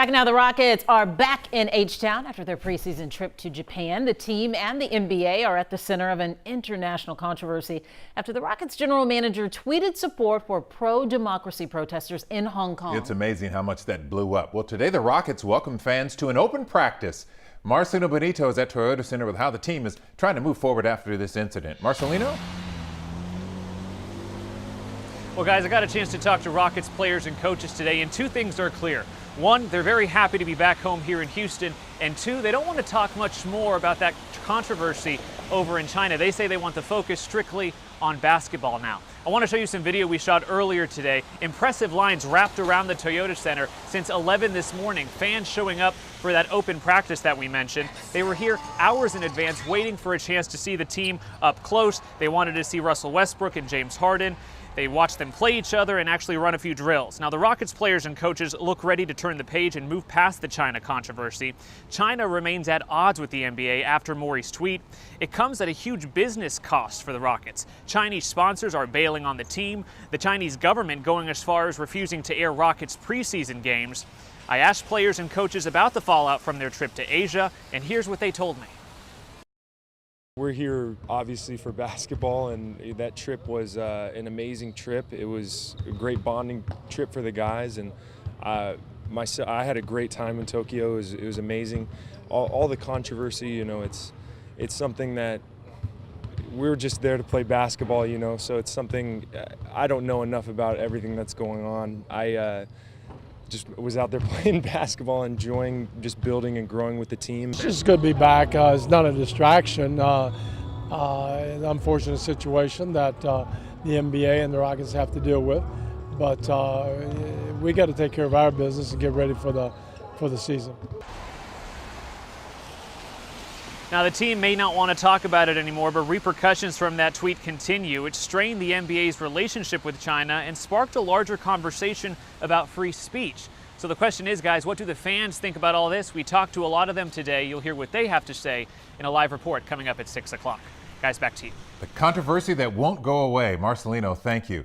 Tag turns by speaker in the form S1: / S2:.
S1: back now. The Rockets are back in H-Town after their preseason trip to Japan. The team and the NBA are at the center of an international controversy after the Rockets general manager tweeted support for pro-democracy protesters in Hong Kong.
S2: It's amazing how much that blew up. Well, today the Rockets welcome fans to an open practice. Marcelino Benito is at Toyota Center with how the team is trying to move forward after this incident. Marcelino?
S3: Well, guys, I got a chance to talk to Rockets players and coaches today, and two things are clear. One, they're very happy to be back home here in Houston, and two, they don't want to talk much more about that controversy over in China. They say they want the focus strictly on basketball now. I want to show you some video we shot earlier today. Impressive lines wrapped around the Toyota Center since 11 this morning. Fans showing up for that open practice that we mentioned. They were here hours in advance waiting for a chance to see the team up close. They wanted to see Russell Westbrook and James Harden. They watched them play each other and actually run a few drills. Now, the Rockets players and coaches look ready to turn the page and move past the China controversy. China remains at odds with the NBA after Morey's tweet. It comes at a huge business cost for the Rockets. Chinese sponsors are bailing on the team, the Chinese government going as far as refusing to air Rockets preseason games. I asked players and coaches about the fallout from their trip to Asia, and here's what they told me.
S4: We're here obviously for basketball, and that trip was an amazing trip. It was a great bonding trip for the guys, and I had a great time in Tokyo. It was amazing. All the controversy, you know, it's something that we're just there to play basketball, you know, so it's something I don't know enough about everything that's going on. I just was out there playing basketball, enjoying just building and growing with the team.
S5: It's just good to be back. It's not a distraction. An unfortunate situation that the NBA and the Rockets have to deal with, but we got to take care of our business and get ready for the season.
S3: Now, the team may not want to talk about it anymore, but repercussions from that tweet continue. It strained the NBA's relationship with China and sparked a larger conversation about free speech. So the question is, guys, what do the fans think about all this? We talked to a lot of them today. You'll hear what they have to say in a live report coming up at 6 o'clock. Guys, back to you.
S2: The controversy that won't go away. Marcelino, thank you.